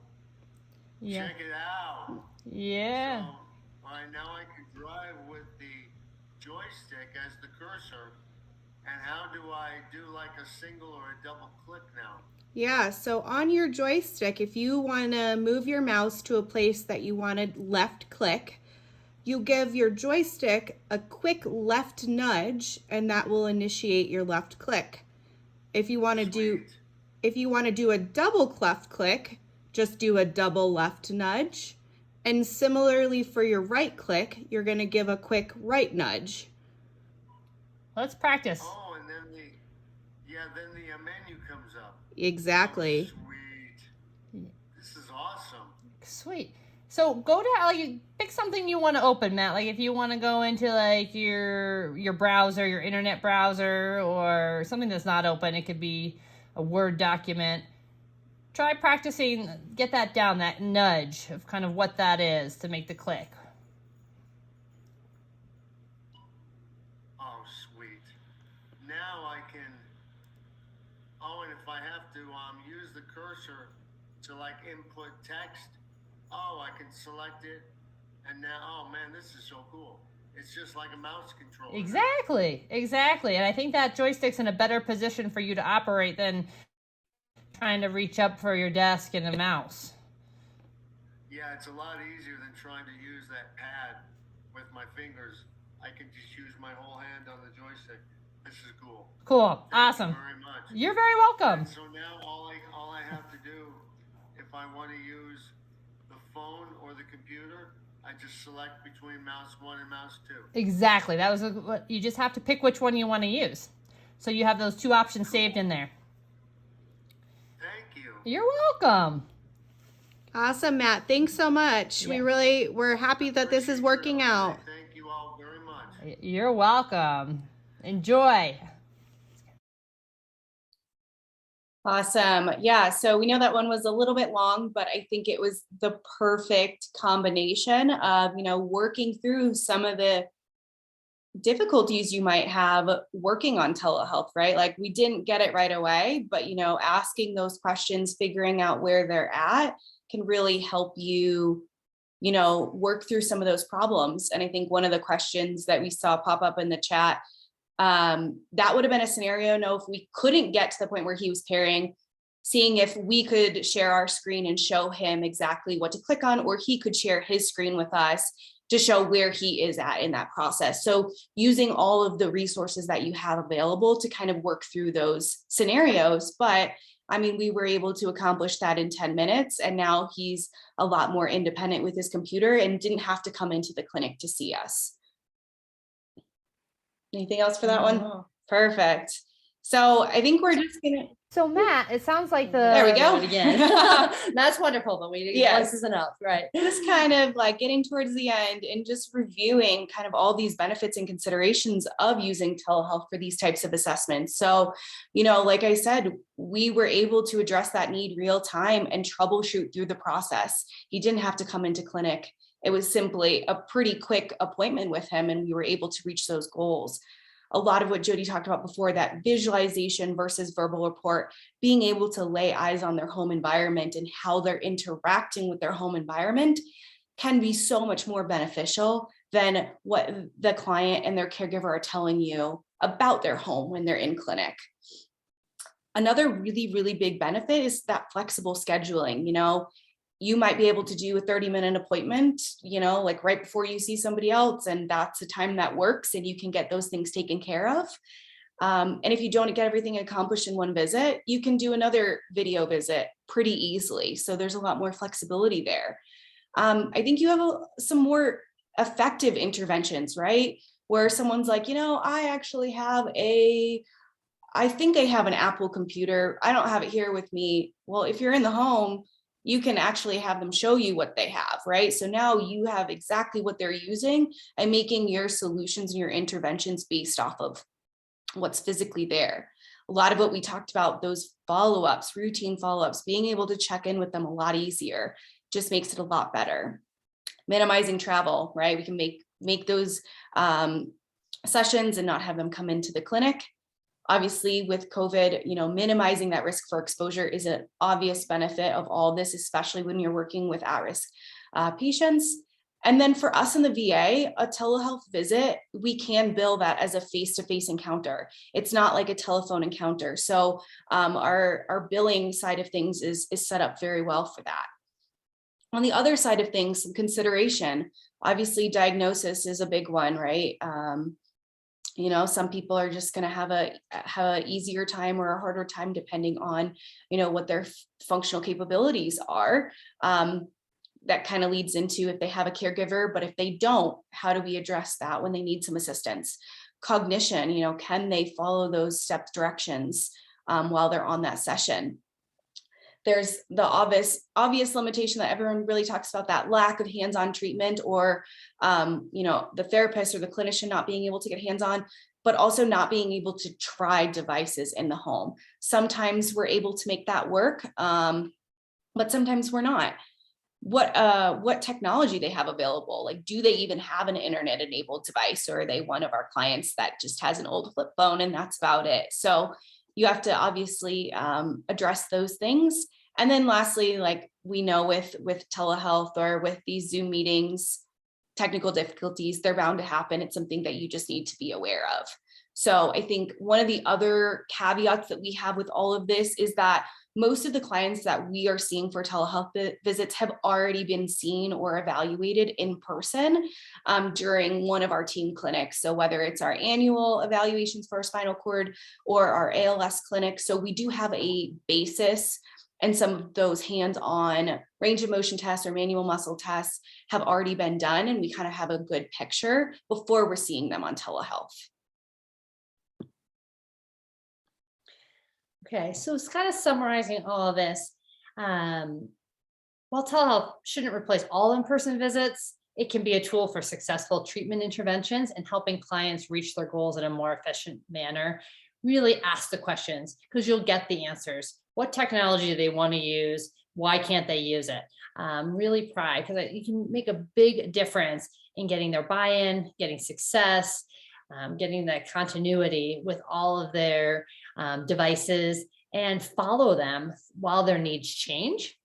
Yeah. Check it out. Yeah. So, all right, now I can drive with the joystick as the cursor. And how do I do like a single or a double click now? Yeah, so on your joystick, if you want to move your mouse to a place that you want to left click, you give your joystick a quick left nudge and that will initiate your left click. If you want to do a double left click, just do a double left nudge. And similarly for your right click, you're going to give a quick right nudge. Let's practice. Oh, and then then the menu comes up. Exactly. Sweet. This is awesome. Sweet. So go to pick something you want to open, Matt. Like if you want to go into like your browser, your internet browser, or something that's not open, it could be a Word document. Try practicing, get that down, that nudge of kind of what that is to make the click. Oh, sweet. Now I can, and if I have to use the cursor to like input text, I can select it. And now, oh man, this is so cool. It's just like a mouse controller. Exactly. And I think that joystick's in a better position for you to operate than trying to reach up for your desk and a mouse. Yeah, it's a lot easier than trying to use that pad with my fingers. I can just use my whole hand on the joystick. This is cool. Cool. Thank Awesome. you very much. You're very welcome. So now all I have to do, if I want to use the phone or the computer, I just select between mouse 1 and mouse 2. Exactly. That was you just have to pick which one you want to use. So you have those two options saved in there. Thank you. You're welcome. Awesome, Matt. Thanks so much. Yeah. We're happy that this is working out. Thank you all very much. You're welcome. Enjoy. Awesome. Yeah, so we know that one was a little bit long, but I think it was the perfect combination of, working through some of the difficulties you might have working on telehealth, right? Like we didn't get it right away, but, asking those questions, figuring out where they're at can really help you, work through some of those problems. And I think one of the questions that we saw pop up in the chat, that would have been a scenario, if we couldn't get to the point where he was pairing, seeing if we could share our screen and show him exactly what to click on, or he could share his screen with us to show where he is at in that process. So using all of the resources that you have available to kind of work through those scenarios. But we were able to accomplish that in 10 minutes. And now he's a lot more independent with his computer and didn't have to come into the clinic to see us. Anything else for that one? Perfect. So I think we're just gonna, So Matt, it sounds like There we go. Again. That's wonderful, but Yes. this isn't enough, right? Just kind of like getting towards the end and just reviewing kind of all these benefits and considerations of using telehealth for these types of assessments. So, like I said, we were able to address that need real time and troubleshoot through the process. He didn't have to come into clinic. It was simply a pretty quick appointment with him, and we were able to reach those goals. A lot of what Jody talked about before, that visualization versus verbal report, being able to lay eyes on their home environment and how they're interacting with their home environment can be so much more beneficial than what the client and their caregiver are telling you about their home when they're in clinic. Another really, really big benefit is that flexible scheduling. You might be able to do a 30-minute appointment, like right before you see somebody else, and that's a time that works and you can get those things taken care of. And if you don't get everything accomplished in one visit, you can do another video visit pretty easily. So there's a lot more flexibility there. I think you have some more effective interventions, right? Where someone's like, I think I have an Apple computer. I don't have it here with me. Well, if you're in the home, you can actually have them show you what they have, right? So now you have exactly what they're using and making your solutions and your interventions based off of what's physically there. A lot of what we talked about, those follow-ups, routine follow-ups, being able to check in with them a lot easier, just makes it a lot better. Minimizing travel, right? We can make those sessions and not have them come into the clinic. Obviously, with COVID, minimizing that risk for exposure is an obvious benefit of all this, especially when you're working with at-risk patients. And then for us in the VA, a telehealth visit, we can bill that as a face-to-face encounter. It's not like a telephone encounter. So our billing side of things is set up very well for that. On the other side of things, some consideration. Obviously, diagnosis is a big one, right? Some people are just going to have a easier time or a harder time depending on, what their functional capabilities are. That kind of leads into if they have a caregiver, but if they don't, how do we address that when they need some assistance? Cognition, can they follow those step directions while they're on that session? There's the obvious limitation that everyone really talks about, that lack of hands-on treatment, or the therapist or the clinician not being able to get hands-on, but also not being able to try devices in the home. Sometimes we're able to make that work, but sometimes we're not. What technology they have available? Like, do they even have an internet-enabled device, or are they one of our clients that just has an old flip phone and that's about it? So you have to obviously address those things. And then lastly, like we know with telehealth or with these Zoom meetings, technical difficulties, they're bound to happen. It's something that you just need to be aware of. So I think one of the other caveats that we have with all of this is that most of the clients that we are seeing for telehealth visits have already been seen or evaluated in person during one of our team clinics. So whether it's our annual evaluations for our spinal cord or our ALS clinic. So we do have a basis, and some of those hands-on range of motion tests or manual muscle tests have already been done, and we kind of have a good picture before we're seeing them on telehealth. Okay, so it's kind of summarizing all of this. While telehealth shouldn't replace all in-person visits, it can be a tool for successful treatment interventions and helping clients reach their goals in a more efficient manner. Really ask the questions, because you'll get the answers. What technology do they want to use? Why can't they use it? Really pry, because you can make a big difference in getting their buy-in, getting success, getting that continuity with all of their devices, and follow them while their needs change.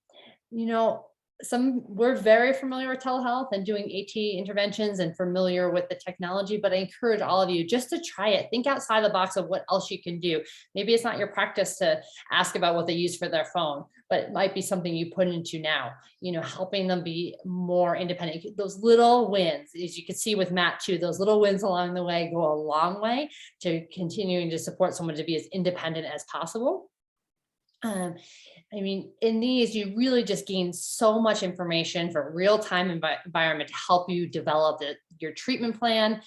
We're very familiar with telehealth and doing AT interventions and familiar with the technology, but I encourage all of you just to try it. Think outside the box of what else you can do. Maybe it's not your practice to ask about what they use for their phone, but it might be something you put into now, helping them be more independent. Those little wins, as you can see with Matt too, those little wins along the way go a long way to continuing to support someone to be as independent as possible. In these, you really just gain so much information for real-time environment to help you develop your treatment plan,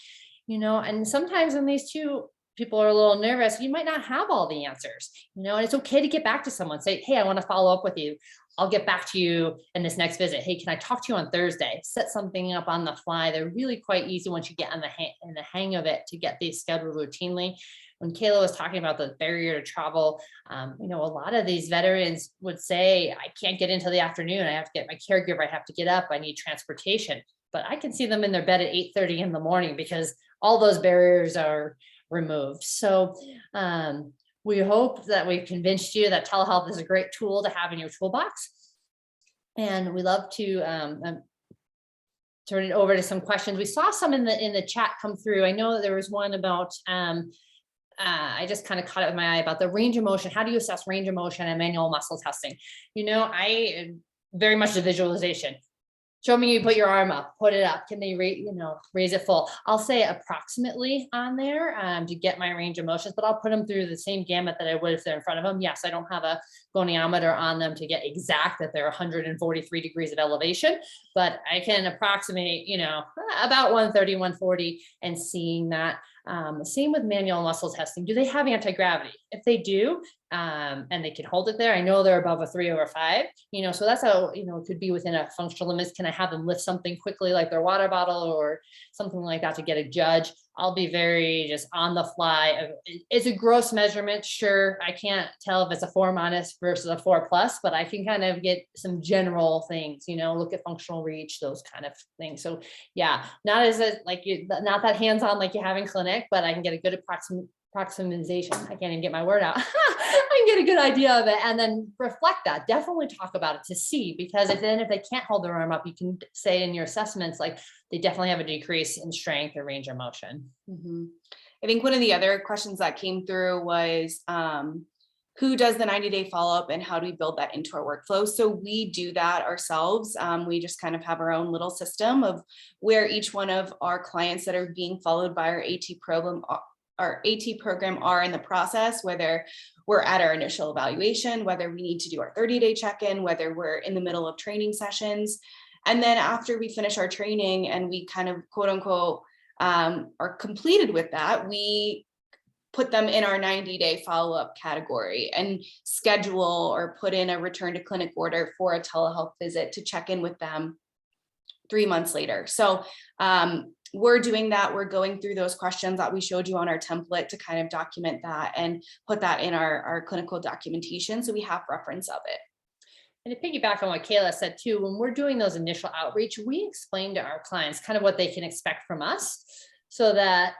and sometimes in these too, people are a little nervous, you might not have all the answers, and it's okay to get back to someone, say, hey, I want to follow up with you. I'll get back to you in this next visit. Hey, can I talk to you on Thursday? Set something up on the fly. They're really quite easy once you get in the hang of it to get these scheduled routinely. When Kaila was talking about the barrier to travel, a lot of these veterans would say, I can't get into the afternoon. I have to get my caregiver. I have to get up. I need transportation. But I can see them in their bed at 8:30 in the morning because all those barriers are removed. So we hope that we've convinced you that telehealth is a great tool to have in your toolbox. And we love to turn it over to some questions. We saw some in the chat come through. I know that there was one about, I just kind of caught it with my eye about the range of motion. How do you assess range of motion and manual muscle testing? I very much the visualization. Show me you put your arm up, put it up. Can they raise it full? I'll say approximately on there to get my range of motions, but I'll put them through the same gamut that I would if they're in front of them. Yes, I don't have a goniometer on them to get exact that they're 143 degrees of elevation, but I can approximate, about 130, 140 and seeing that. Same with manual muscle testing. Do they have anti-gravity? If they do, and they can hold it there, I know they're above a 3/5, so that's how, it could be within a functional limits. Can I have them lift something quickly, like their water bottle or something like that to get a judge? I'll be very just on the fly. It's a gross measurement. Sure. I can't tell if it's a 4- versus a 4+, but I can kind of get some general things, look at functional reach, those kind of things. So yeah, not not that hands-on like you have in clinic, but I can get a good approximation. I can't even get my word out. I can get a good idea of it and then reflect that. Definitely talk about it to see, because if they can't hold their arm up, you can say in your assessments, like they definitely have a decrease in strength or range of motion. Mm-hmm. I think one of the other questions that came through was who does the 90-day follow-up and how do we build that into our workflow? So we do that ourselves. We just kind of have our own little system of where each one of our clients that are being followed by our AT program are in the process, whether we're at our initial evaluation, whether we need to do our 30-day check-in, whether we're in the middle of training sessions. And then after we finish our training and we kind of quote unquote are completed with that, we put them in our 90-day follow-up category and schedule or put in a return to clinic order for a telehealth visit to check in with them 3 months later. So we're doing that. We're going through those questions that we showed you on our template to kind of document that and put that in our clinical documentation, so we have reference of it. And to piggyback on what Kaila said too, when we're doing those initial outreach, we explain to our clients kind of what they can expect from us, so that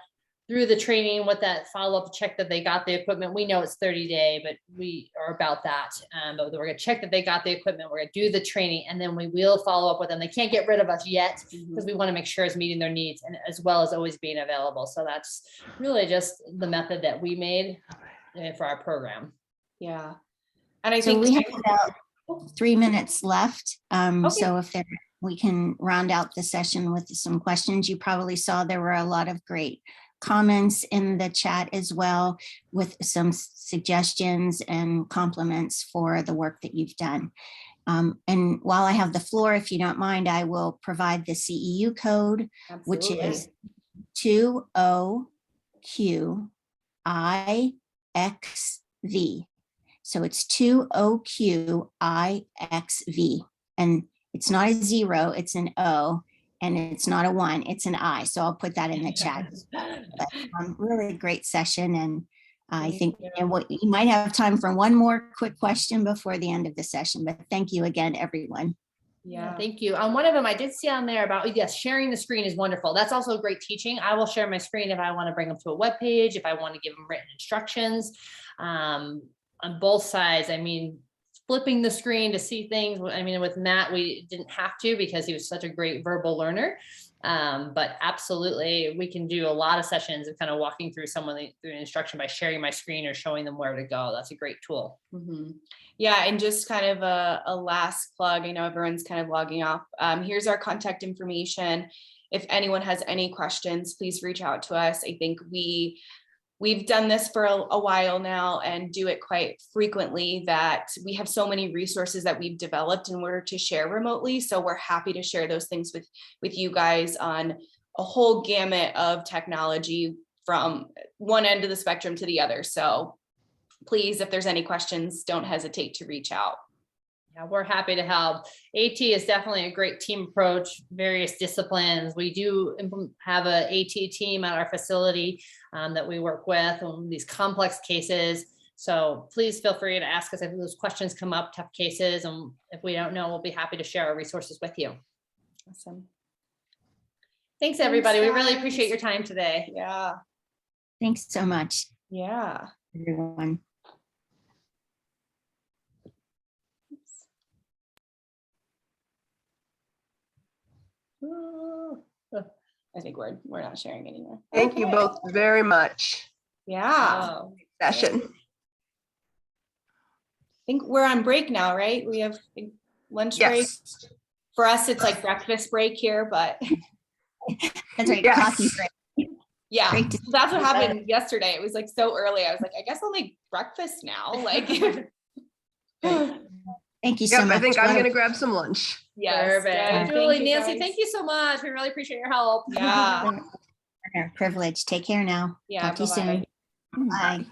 through the training, what that follow-up check that they got the equipment, we know it's 30-day, but we are about that. But we're going to check that they got the equipment. We're going to do the training, and then we will follow up with them. They can't get rid of us yet because we want to make sure it's meeting their needs, and as well as always being available. So that's really just the method that we made for our program. Yeah. And I So think we have about 3 minutes left. So if we can round out the session with some questions. You probably saw there were a lot of great comments in the chat as well, with some suggestions and compliments for the work that you've done. And while I have the floor, if you don't mind, I will provide the CEU code, which is 20QIXV. So it's 20QIXV, and it's not a 0, it's an O, and it's not a 1, it's an I. So I'll put that in the chat. But, really great session. And I think you might have time for one more quick question before the end of the session, but thank you again, everyone. Yeah, thank you. On one of them, I did see on there about, yes, sharing the screen is wonderful. That's also great teaching. I will share my screen if I want to bring them to a web page, if I want to give them written instructions on both sides. I mean, flipping the screen to see things. I mean, with Matt, we didn't have to because he was such a great verbal learner. But absolutely, we can do a lot of sessions of kind of walking through someone through an instruction by sharing my screen or showing them where to go. That's a great tool. Mm-hmm. Yeah, and just kind of a last plug. I know everyone's kind of logging off. Here's our contact information. If anyone has any questions, please reach out to us. I think we've done this for a while now and do it quite frequently, that we have so many resources that we've developed in order to share remotely. So we're happy to share those things with you guys on a whole gamut of technology, from one end of the spectrum to the other. So please, if there's any questions, don't hesitate to reach out. Yeah, we're happy to help. AT is definitely a great team approach, various disciplines. We do have a AT team at our facility that we work with on these complex cases. So please feel free to ask us if those questions come up, tough cases. And if we don't know, we'll be happy to share our resources with you. Awesome. Thanks, everybody. We really guys. appreciate your time today. Yeah. Thanks so much, Yeah. everyone. I think we're not sharing anymore. Thank you both very much. Yeah. Oh, Session. I think we're on break now, right? We have lunch break. Yes. For us, it's like breakfast break here, but That's right, Yes. coffee break. yeah, Great to that's what happened yesterday. It was like so early. I was like, I guess I'll make breakfast now. Like, Thank you so Yep, much. I think I'm What a- gonna grab some lunch. yes. perfect. good. Julie, Thank you, Nancy, guys. thank you so much. We really appreciate your help. Yeah. Privilege. Take care now. Yeah. Talk to you bye-bye. soon. Bye.